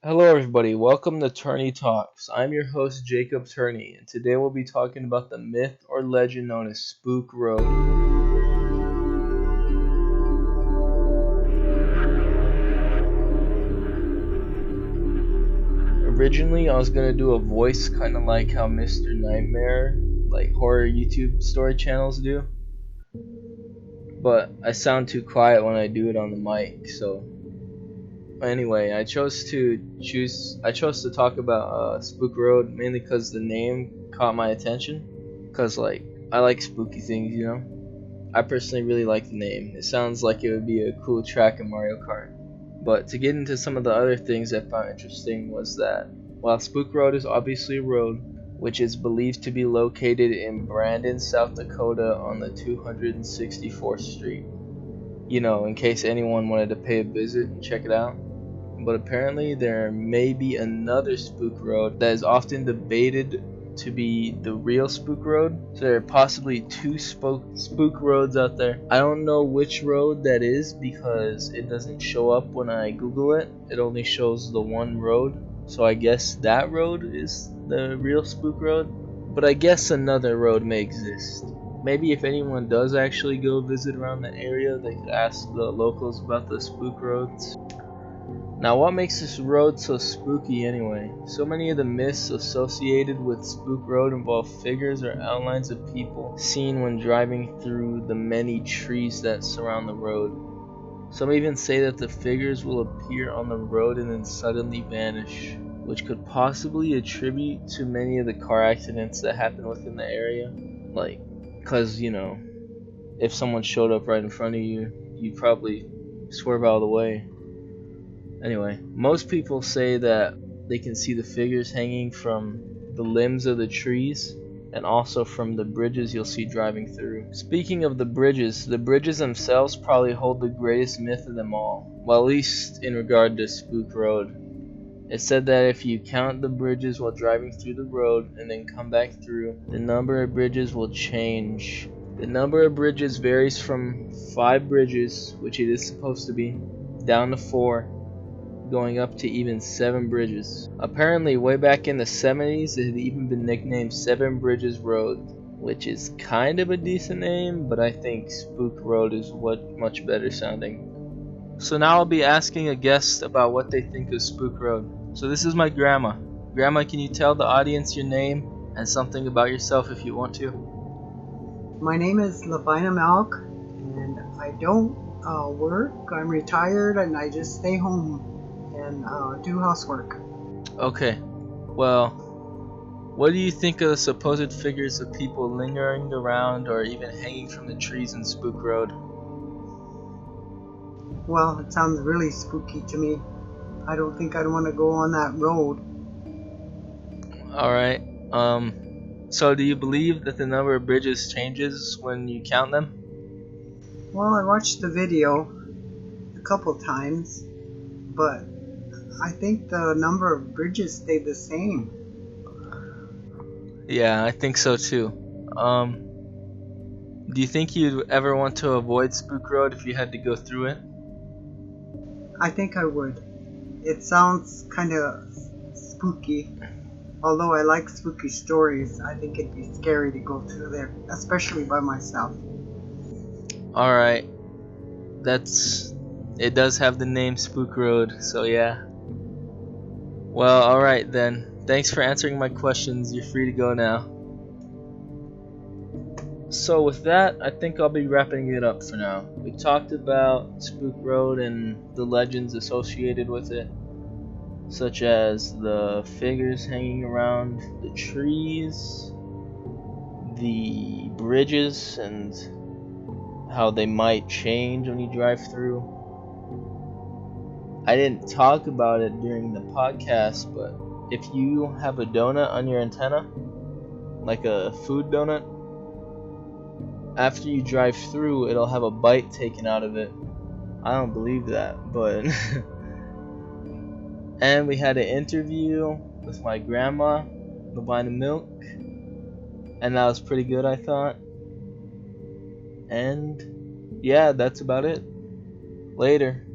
Hello, everybody. Welcome to Turney Talks. I'm your host, Jacob Turney, and today we'll be talking about the myth or legend known as Spook Road. Originally, I was gonna do a voice kind of like how Mr. Nightmare, like horror YouTube story channels do, but I sound too quiet when I do it on the mic, so anyway, I chose to talk about Spook Road mainly because the name caught my attention. Cause I like spooky things. I personally really like the name. It sounds like it would be a cool track in Mario Kart. But to get into some of the other things I found interesting was that while Spook Road is obviously a road, which is believed to be located in Brandon, South Dakota on the 264th Street. In case anyone wanted to pay a visit and check it out. But apparently there may be another Spook Road that is often debated to be the real Spook Road. So there are possibly two spook roads out there. I don't know which road that is because it doesn't show up when I Google it. It only shows the one road. So I guess that road is the real Spook Road. But I guess another road may exist. Maybe if anyone does actually go visit around the area, they could ask the locals about the spook roads. Now, what makes this road so spooky anyway? So many of the myths associated with Spook Road involve figures or outlines of people seen when driving through the many trees that surround the road. Some even say that the figures will appear on the road and then suddenly vanish, which could possibly attribute to many of the car accidents that happen within the area. Cause if someone showed up right in front of you, you'd probably swerve out of the way. Anyway, most people say that they can see the figures hanging from the limbs of the trees and also from the bridges you'll see driving through. Speaking of the bridges themselves probably hold the greatest myth of them all, well, at least in regard to Spook Road. It's said that if you count the bridges while driving through the road and then come back through, the number of bridges will change. The number of bridges varies from 5 bridges, which it is supposed to be, down to 4, going up to even 7 bridges. Apparently, way back in the 70s, it had even been nicknamed 7 Bridges Road, which is kind of a decent name, but I think Spook Road is much better sounding. So now I'll be asking a guest about what they think of Spook Road. So this is my grandma. Grandma, can you tell the audience your name and something about yourself if you want to? My name is Lavina Malk, and I don't work. I'm retired, and I just stay home and do housework. Okay, well, what do you think of the supposed figures of people lingering around or even hanging from the trees in Spook Road? Well, it sounds really spooky to me. I don't think I'd want to go on that road. Alright, so do you believe that the number of bridges changes when you count them? Well, I watched the video a couple times, but I think the number of bridges stayed the same. Yeah, I think so too. Do you think you'd ever want to avoid Spook Road if you had to go through it? I think I would. It sounds kind of spooky. Although I like spooky stories, I think it'd be scary to go through there, especially by myself. Alright, it does have the name Spook Road, so yeah. Well, alright then. Thanks for answering my questions. You're free to go now. So with that, I think I'll be wrapping it up for now. We talked about Spook Road and the legends associated with it, such as the figures hanging around the trees, the bridges, and how they might change when you drive through. I didn't talk about it during the podcast, but if you have a donut on your antenna, like a food donut, after you drive through, it'll have a bite taken out of it. I don't believe that, but and we had an interview with my grandma, Lavina Milk, and that was pretty good, I thought. And yeah, that's about it. Later.